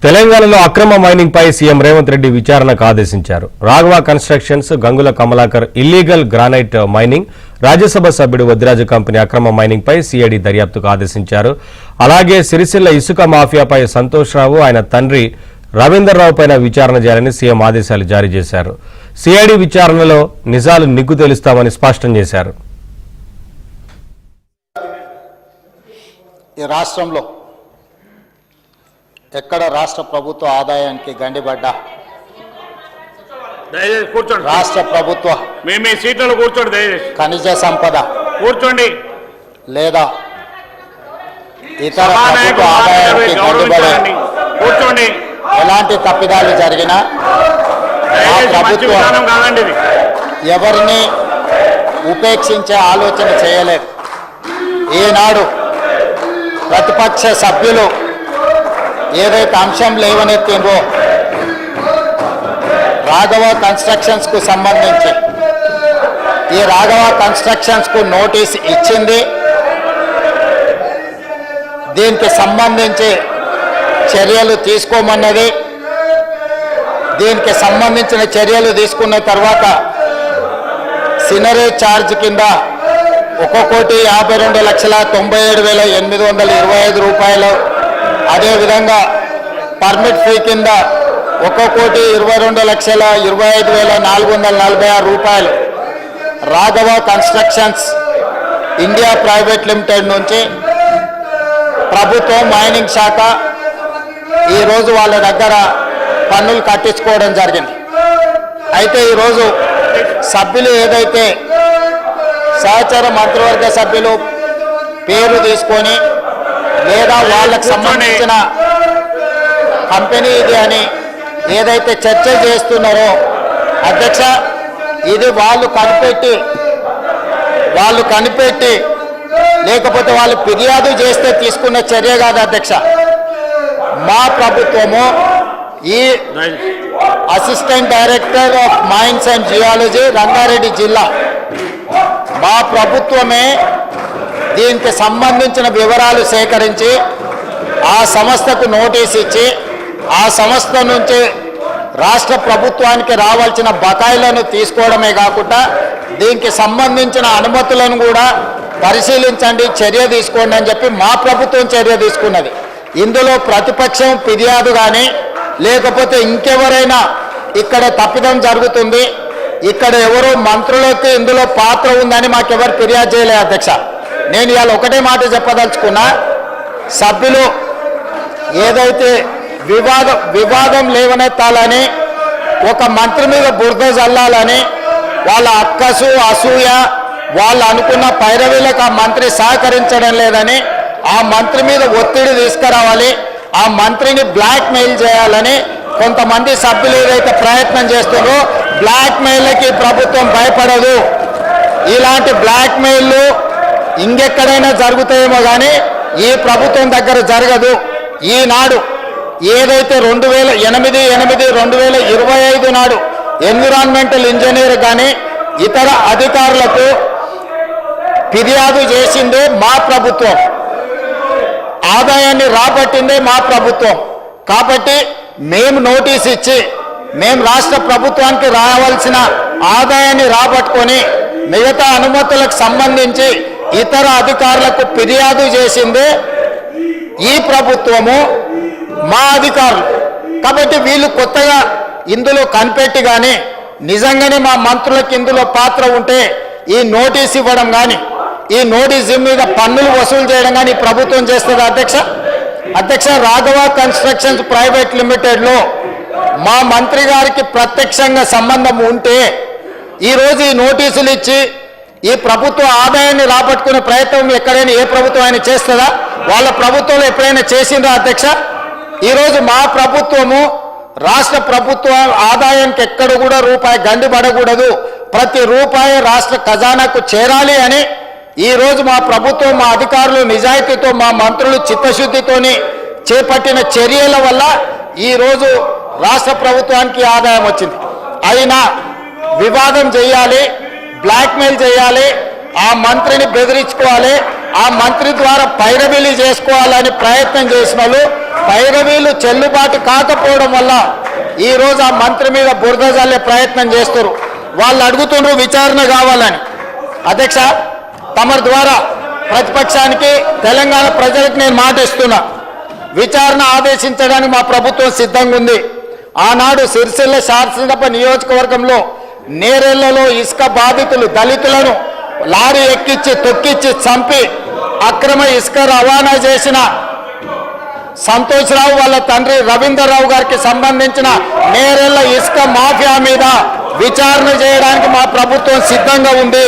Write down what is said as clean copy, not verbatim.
తెలంగాణలో అక్రమ మైనింగ్ పై సీఎం రేవంత్ రెడ్డి విచారణకు ఆదేశించారు. Raghava constructions, Gangula Kamalakar illegal granite mining, Rajya Sabha సభ్యుడు వద్దిరాజు కంపెనీ అక్రమ మైనింగ్ పై సిఐడి దర్యాప్తుకు ఆదేశించారు. అలాగే సిరిసిల్ల ఇసుక మాఫియాపై సంతోష్ రావు, ఆయన తండ్రి రవీందర్ రావు పైన విచారణ చేయాలని సీఎం ఆదేశాలు జారీ చేశారు. సిఐడి విచారణలో నిజాలు నిగ్గు తెలుస్తామని స్పష్టం చేశారు. ఈ రాష్ట్రంలో ఎక్కడ రాష్ట్ర ప్రభుత్వ ఆదాయానికి గండిబడ్డ కూర్చోండి. రాష్ట్ర ప్రభుత్వ మీ సీట్లలో కూర్చోండి. దయచేసి ఖనిజ సంపద కూర్చోండి. లేదా ఇతర ప్రభుత్వ ఆదాయానికి గండిబడే కూర్చోండి. ఎలాంటి తప్పిదాలు జరిగినా ఆ ప్రభుత్వం ఎవరిని ఉపేక్షించే ఆలోచన చేయలేదు. ఈనాడు ప్రతిపక్ష సభ్యులు ఏదైతే అంశం లేవనెత్తిందో రాఘవ కన్స్ట్రక్షన్స్కు సంబంధించి ఈ రాఘవ కన్స్ట్రక్షన్స్కు నోటీస్ ఇచ్చింది. దీనికి సంబంధించి చర్యలు తీసుకోమన్నది. దీనికి సంబంధించిన చర్యలు తీసుకున్న తర్వాత సినరేజ్ ఛార్జ్ కింద 1,52,97,825 రూపాయలు, అదేవిధంగా పర్మిట్ ఫీ కింద 1,22,25,446 రూపాయలు Raghava constructions India private limited నుంచి ప్రభుత్వం మైనింగ్ శాఖ ఈరోజు వాళ్ళ దగ్గర పన్నులు కట్టించుకోవడం జరిగింది. అయితే ఈరోజు సభ్యులు ఏదైతే సహచర మంత్రివర్గ సభ్యులు పేరు తీసుకొని లేదా వాళ్ళకు సంబంధించిన కంపెనీ ఇది అని ఏదైతే చర్చ చేస్తున్నారో అధ్యక్ష, ఇది వాళ్ళు కనిపెట్టి లేకపోతే వాళ్ళు ఫిర్యాదు చేస్తే తీసుకున్న చర్య కాదు అధ్యక్ష. మా ప్రభుత్వము ఈ assistant director of mines and geology Rangareddy జిల్లా మా ప్రభుత్వమే దీనికి సంబంధించిన వివరాలు సేకరించి ఆ సంస్థకు నోటీస్ ఇచ్చి ఆ సంస్థ నుంచి రాష్ట్ర ప్రభుత్వానికి రావాల్సిన బకాయిలను తీసుకోవడమే కాకుండా దీనికి సంబంధించిన అనుమతులను కూడా పరిశీలించండి, చర్య తీసుకోండి అని చెప్పి మా ప్రభుత్వం చర్య తీసుకున్నది. ఇందులో ప్రతిపక్షం ఫిర్యాదు కానీ లేకపోతే ఇంకెవరైనా ఇక్కడ తప్పిదం జరుగుతుంది, ఇక్కడ ఎవరో మంత్రులకి ఇందులో పాత్ర ఉందని మాకెవరు ఫిర్యాదు చేయలేదు అధ్యక్ష. నేను ఇవాళ ఒకటే మాట చెప్పదలుచుకున్నా, సభ్యులు ఏదైతే వివాదం లేవనెత్తాలని, ఒక మంత్రి మీద బురద జల్లాలని, వాళ్ళ అక్కసు అసూయ వాళ్ళు అనుకున్న పైరవీలకు ఆ మంత్రి సహకరించడం లేదని, ఆ మంత్రి మీద ఒత్తిడి తీసుకురావాలి, ఆ మంత్రిని బ్లాక్ మెయిల్ చేయాలని కొంతమంది సభ్యులు ఏదైతే ప్రయత్నం చేస్తున్నారో బ్లాక్ మెయిల్కి ప్రభుత్వం భయపడదు. ఇలాంటి బ్లాక్ మెయిల్లు ఇంకెక్కడైనా జరుగుతాయేమో కానీ ఈ ప్రభుత్వం దగ్గర జరగదు. ఈనాడు ఏదైతే 2008-2025 నాడు ఎన్విరాన్మెంటల్ ఇంజనీర్ కానీ ఇతర అధికారులకు ఫిర్యాదు చేసిందే మా ప్రభుత్వం, ఆదాయాన్ని రాబట్టిందే మా ప్రభుత్వం. కాబట్టి మేము నోటీస్ ఇచ్చి మేము రాష్ట్ర ప్రభుత్వానికి రావాల్సిన ఆదాయాన్ని రాబట్టుకొని మిగతా అనుమతులకు సంబంధించి ఇతర అధికారులకు ఫిర్యాదు చేసిందే ఈ ప్రభుత్వము, మా అధికారులు. కాబట్టి వీళ్ళు కొత్తగా ఇందులో కనిపెట్టి కానీ నిజంగానే మా మంత్రులకు ఇందులో పాత్ర ఉంటే ఈ నోటీస్ ఇవ్వడం కానీ ఈ నోటీస్ మీద పన్నులు వసూలు చేయడం కానీ ప్రభుత్వం చేస్తుంది అధ్యక్ష. రాఘవ కన్స్ట్రక్షన్స్ ప్రైవేట్ లిమిటెడ్లో మా మంత్రి గారికి ప్రత్యక్షంగా సంబంధం ఉంటే ఈరోజు ఈ నోటీసులు ఇచ్చి ఈ ప్రభుత్వ ఆదాయాన్ని రాబట్టుకునే ప్రయత్నం ఎక్కడైనా ఏ ప్రభుత్వం అయినా చేస్తుందా? వాళ్ళ ప్రభుత్వంలో ఎప్పుడైనా చేసిందా అధ్యక్ష? ఈరోజు మా ప్రభుత్వము రాష్ట్ర ప్రభుత్వ ఆదాయానికి ఎక్కడ కూడా రూపాయి గండిపడకూడదు, ప్రతి రూపాయి రాష్ట్ర ఖజానాకు చేరాలి అని ఈరోజు మా ప్రభుత్వం, మా అధికారులు నిజాయితీతో, మా మంత్రులు చిత్తశుద్ధితోని చేపట్టిన చర్యల వల్ల ఈరోజు రాష్ట్ర ప్రభుత్వానికి ఆదాయం వచ్చింది. అయినా వివాదం చేయాలి, బ్లాక్మెయిల్ చేయాలి, ఆ మంత్రిని బెదిరించుకోవాలి, ఆ మంత్రి ద్వారా పైరవీలు చేసుకోవాలని ప్రయత్నం చేసిన వాళ్ళు పైరవీలు చెల్లుబాటు కాకపోవడం వల్ల ఈరోజు ఆ మంత్రి మీద బురద జల్లే ప్రయత్నం చేస్తారు. వాళ్ళు అడుగుతున్నారు విచారణ కావాలని. అధ్యక్ష, తమరి ద్వారా ప్రతిపక్షానికి తెలంగాణ ప్రజలకు నేను మాట ఇస్తున్నా, విచారణ ఆదేశించడానికి మా ప్రభుత్వం సిద్ధంగా ఉంది. ఆనాడు సిరిసిల్ల శాసనసభ నియోజకవర్గంలో నేరెళ్లలో ఇసుక బాధితులు దళితులను లారీ ఎక్కించి తొక్కిచ్చి చంపి అక్రమ ఇసుక రవాణా చేసిన సంతోష్ రావు వాళ్ళ తండ్రి రవీందర్ రావు గారికి సంబంధించిన నేరెళ్ల ఇసుక మాఫియా మీద విచారణ చేయడానికి మా ప్రభుత్వం సిద్ధంగా ఉంది.